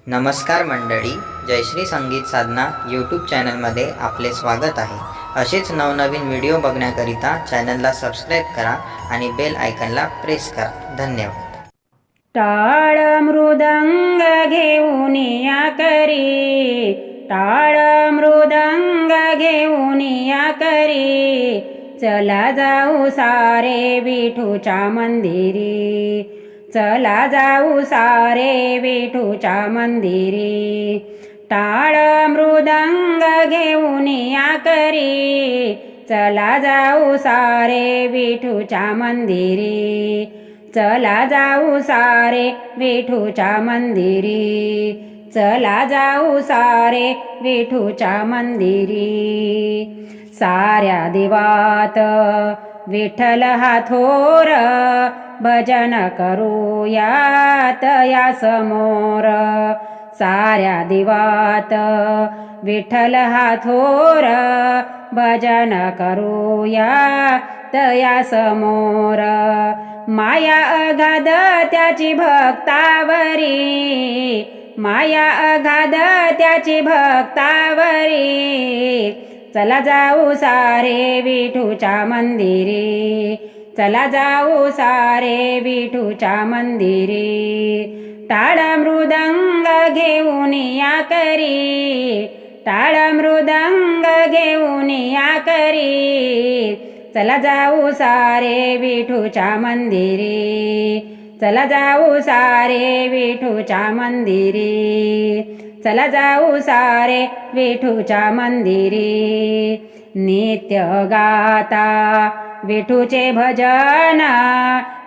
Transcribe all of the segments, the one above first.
नमस्कार मंडळी, जयश्री संगीत साधना यूट्यूब चॅनलमध्ये आपले स्वागत आहे। असेच नवनवीन व्हिडिओ बघण्याकरिता चॅनलला सबस्क्राईब करा आणि बेल आयकॉनला प्रेस करा। धन्यवाद। टाळ मृदंग घेऊन या करी, टाळ मृदंग घेऊन या करी, चला जाऊ सारे विठूच्या मंदिरी, चला जाऊ सारे विठूच्या मंदिरी। टाळ मृदंग घेऊन या करी, चला जाऊ सारे विठूच्या मंदिरी, चला जाऊ सारे विठूच्या मंदिरी, चला जाऊ सारे विठूच्या मंदिरी। साऱ्या दिवात विठ्ठल हा थोर, भजन करूयात या समोर। साऱ्या दिवात विठ्ठल हा थोर, भजन करूयात या समोर। माया अगाध त्याची भक्तावरी, माया अगाध त्याची भक्तावरी, चला जाऊ सारे विठूच्या मंदिरी, चला जाऊ सारे विठूच्या मंदिरी। टाळ मृदंग घेऊन या करी, टाळ मृदंग घेऊन या करी, चला जाऊ सारे विठूच्या मंदिरी, चला जाऊ सारे विठूच्या मंदिरी, चला जाऊ सारे विठूच्या मंदिरी। नित्य गाता विठूचे भजन,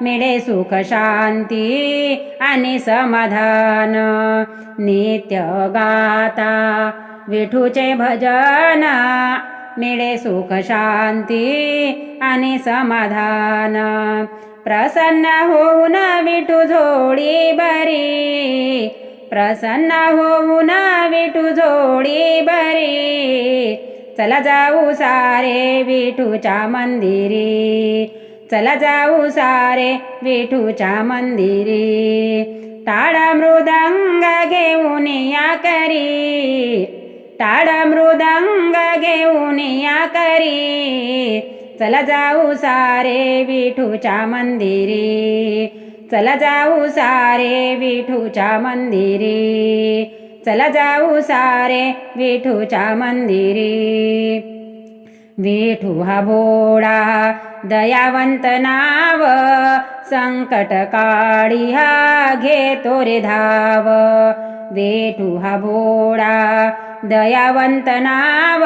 मिळे सुख शांती आणि समाधान। नित्य गाता विठूचे भजन, मिळे सुख शांती आणि समाधान। प्रसन्न होऊन विठू जोडी बरी, प्रसन्न होऊन विठू जोडी बरी, चला जाऊ सारे विठूच्या मंदिरी, चला जाऊ सारे विठूच्या मंदिरी। टाळ मृदंग घेऊन या करी, टाळ मृदंग घेऊन या करी, चला जाऊ सारे विठूच्या मंदिरी, चला जाऊ सारे विठूच्या मंदिरी, चला जाऊ सारे विठूच्या मंदिरी। विठू हा भोळा दयावंत नाव, संकट काळी हा घेतो रे धाव। विठू हा भोळा दयावंत नाव,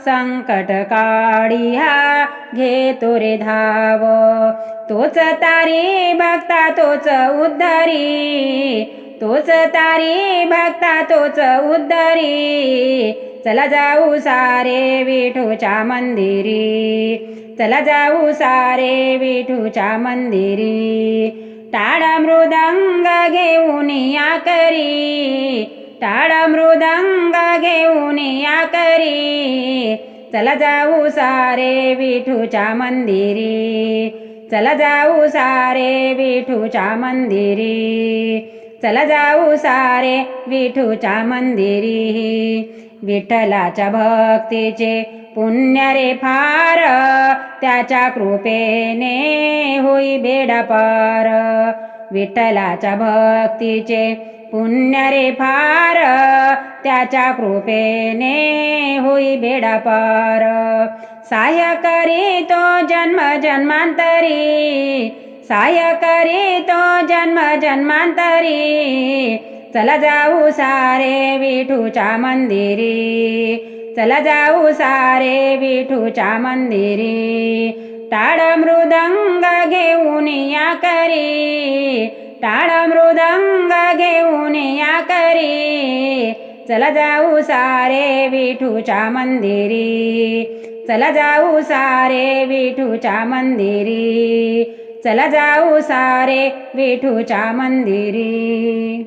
संकट काळी हा घेतो रे धाव। तोच तारी भक्ता तोच उद्धारी, तोच तारी भक्ता तोच उद्धारी, चला जाऊ सारे विठूच्या मंदिरी, चला जाऊ सारे विठूच्या मंदिरी। टाळ मृदंग घेऊन या करी, टाळ मृदंग घेऊन या करी, चला जाऊ सारे विठूच्या मंदिरी, चला जाऊ सारे विठूच्या मंदिरी, चला जाऊ सारे विठूच्या मंदिरी। विठ्ठलाच्या भक्तीचे पुण्य रे फार, त्याच्या कृपेने होई बेडा पार। विठ्ठलाच्या भक्तीचे पुण्य रे फार, त्याच्या कृपेने होई बेडा पार। सहाय्य करी तो जन्म जन्मांतरी, सहाय्य करी तो जन्म जन्मांतरी, चला जाऊ सारे विठूच्या मंदिरी, चला जाऊ सारे विठूच्या मंदिरी। टाळ मृदंग घेऊन या करी, टाळ मृदंग घेऊन या करी, चला जाऊ सारे विठूच्या मंदिरी, चला जाऊ सारे विठूच्या मंदिरी, चला जाऊ सारे विठूच्या मंदिरी।